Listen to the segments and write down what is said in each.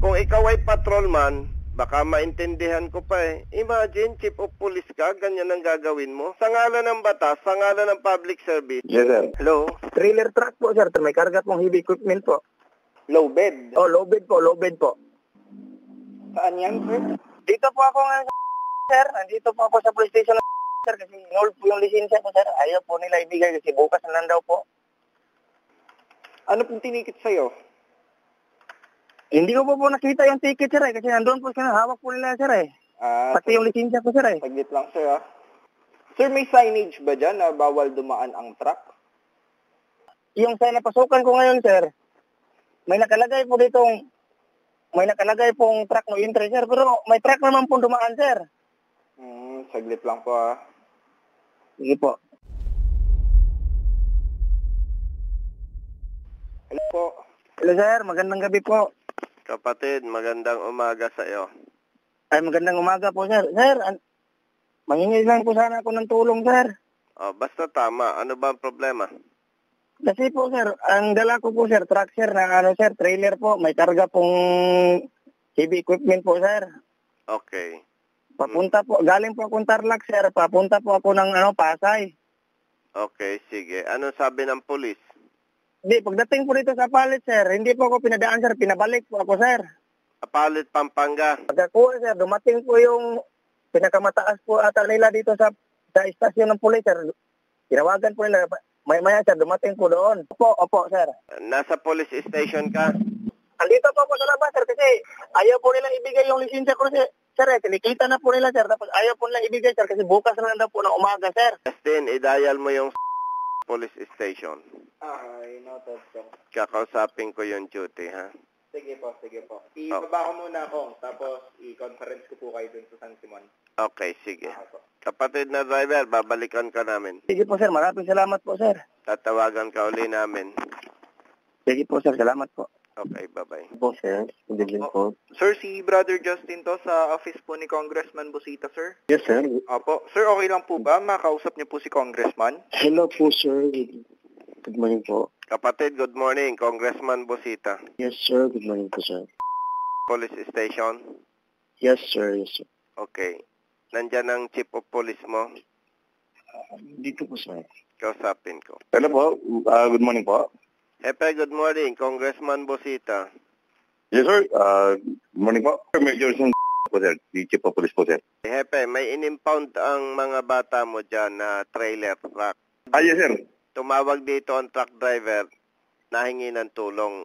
Kung ikaw ay patrolman, baka maintindihan ko pa eh. Imagine, chief of police ka, ganyan ang gagawin mo. Sa ngalan ng batas, sa ngalan ng public service. Yes, sir. Hello? Trailer truck po, sir. May karga pong heavy equipment po. Low bed. Oh, low bed po, low bed po. Saan yan, sir? Dito po ako ngayon, sir. Nandito po ako sa police station, sir. Kasi inol po yung lisensya ko, sir. Ayaw po nila ibigay kasi bukas na lang daw po. Ano pong tinikit sa'yo? Hindi ko po nakita yung ticket, sir. Kasi nandun po hawak po nila, sir. Pati yung lisensya ko, sir. Saglit lang, sir, ah. Sir, may signage ba dyan na bawal dumaan ang truck? Yung sa napasukan ko ngayon, sir, may nakalagay pong truck no entry, sir. Pero may truck naman po dumaan, sir. Saglit lang po, ah. Sige po. Hello po. Hello, sir. Magandang gabi po. Kapatid, magandang umaga sa iyo. Ay, magandang umaga po, sir. Sir, mangingi lang po sana ako ng tulong, sir. Oh, basta tama. Ano ba ang problema? Kasi po, sir, ang dala ko po, sir, truck, sir, na sir, trailer po. May karga pong heavy equipment po, sir. Okay. Papunta po, galing po akong Tarlac, sir. Papunta po ako ng Pasay. Okay, sige. Ano sabi ng pulis? Hindi, pagdating po dito sa palit, sir, hindi po ako pinadaan, sir. Pinabalik po ako, sir. Palit, Pampanga. Pagkakuha, sir, dumating po yung pinakamataas po ata nila dito sa istasyon ng pulis, sir. Tinawagan po nila. Maya, sir, dumating po doon. Opo, sir. Nasa police station ka? Andito po ako sa labas, sir, kasi ayaw po nilang ibigay yung lisensya ko, sir. Sir, tinikita na po nila, sir. Tapos ayaw po nilang ibigay, sir, kasi bukas na lang daw po ng umaga, sir. Justin, i-dial mo yung police station. Ay, noted, sir. Kakausapin ko yung duty, ha? Sige po. Ibaba ko muna ako, tapos i-conference ko po kayo dun sa San Simon. Okay, sige. Kapatid na driver, babalikan ka namin. Sige po, sir. Maraming salamat po, sir. Tatawagan ka uli namin. Sige po, sir. Salamat po. Okay, bye-bye. Po, sir. Good evening po. Sir, si Brother Justin to sa office po ni Congressman Busita, sir. Yes, sir. Opo. Sir, okay lang po ba? Makausap niyo po si Congressman? Hello po, sir. Good morning po. Kapatid, good morning. Congressman Busita. Yes, sir. Good morning po, sir. Police station? Yes, sir. Yes, sir. Okay. Nandyan ang chief of police mo? Dito po, sir. Kausapin ko. Hello po. Good morning po. Hepe, good morning. Congressman Busita. Yes, sir. Good morning po. Major Sun po, sir. Di chief of police po, sir. Hepe, may in-impound ang mga bata mo dyan na trailer truck. Yes, sir. Tumawag dito ang truck driver, nahingi ng tulong.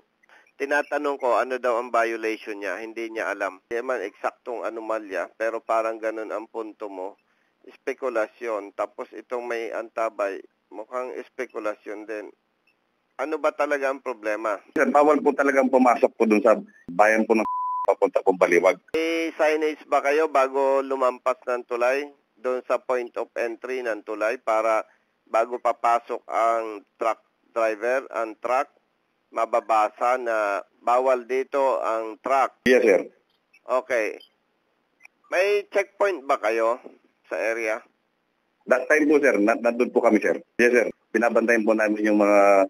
Tinatanong ko ano daw ang violation niya, hindi niya alam. Hindi man eksaktong anomalya, pero parang ganun ang punto mo. Spekulasyon, tapos itong may antabay, mukhang spekulasyon din. Ano ba talaga ang problema? Sir, bawal po talagang pumasok po dun sa bayan po ng papunta po Baliwag. May signage ba kayo bago lumampas ng tulay? Doon sa point of entry ng tulay para bago papasok ang truck driver, ang truck, mababasa na bawal dito ang truck. Yes, sir. Okay. May checkpoint ba kayo sa area? That time po, sir, nandun po kami, sir. Yes, sir. Binabantayan po namin yung mga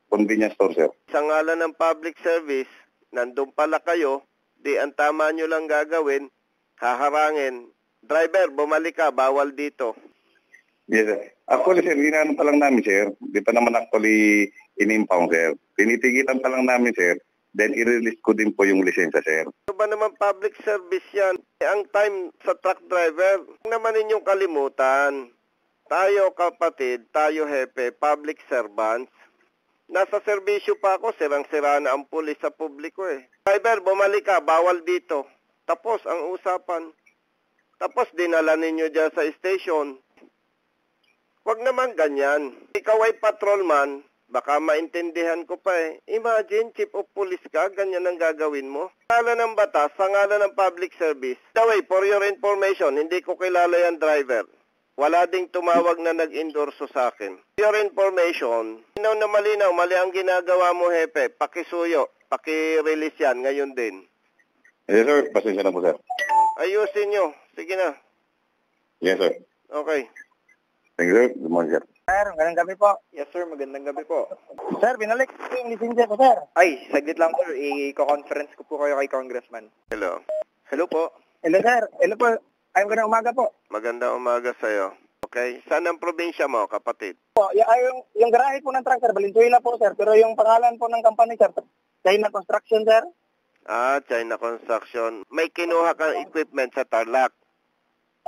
convenience store, sir. Sa ngalan ng public service, nandun pala kayo, di ang tama nyo lang gagawin, haharangin. Driver, bumalik ka, bawal dito. Yes, sir. Actually, sir, ginano pa lang namin, sir. Di pa naman actually in-impound, sir. Tinitigitan pa lang namin, sir. Then, i-release ko din po yung lisensya, sir. Ano ba naman public service yan? Ang time sa truck driver, huwag naman ninyong kalimutan. Tayo, kapatid, tayo, hepe, public servants. Nasa serbisyo pa ako, sirang-sira na ang pulis sa publiko eh. Driver, bumalik ka, bawal dito. Tapos ang usapan. Tapos dinala ninyo dyan sa station. Huwag naman ganyan. Ikaw ay patrolman, baka maintindihan ko pa eh. Imagine, chief of police ka, ganyan ang gagawin mo. Sa ngalan ng batas, sa ngalan ng public service. By the way, for your information, hindi ko kilala yan driver. Wala ding tumawag na nag-endorso sa akin. For your information, malinaw, mali ang ginagawa mo, hepe. Pakisuyo, paki-release yan ngayon din. Yes, sir. Pasensya na po, sir. Ayusin nyo. Sige na. Yes, sir. Okay. Thank you, sir. Good morning, sir. Sir, magandang gabi po. Yes sir, magandang gabi po. Sir, binalik ko yung lisensya ko, sir. Ay, saglit lang sir, i-conference ko po kayo kay Congressman. Hello. Hello po. Hello, sir. Hello po. Ay, magandang umaga po. Magandang umaga sa'yo. Okay. Saan ang probinsya mo, kapatid? Po, yung garahe po ng truck, sir, Valenzuela po, sir. Pero yung pangalan po ng company, sir, China Construction, sir. China Construction. May kinuha kang equipment sa Tarlac.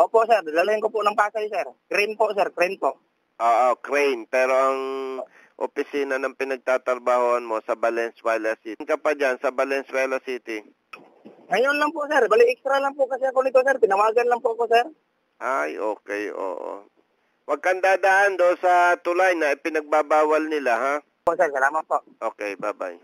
Opo, sir. Dalhin ko po ng Pasay, sir. Crane po, sir. Crane po. Oo, crane. Pero ang opisina ng pinagtatrabahoan mo sa Valenzuela City. Ka pa dyan sa Valenzuela City. Ngayon lang po, sir. Bali, extra lang po kasi ako nito, sir. Tinawagan lang po ako, sir. Ay, okay, oo. Huwag kang dadaan doon sa tulay na ipinagbabawal nila, ha? Po, sir. Salamat po. Okay, bye-bye.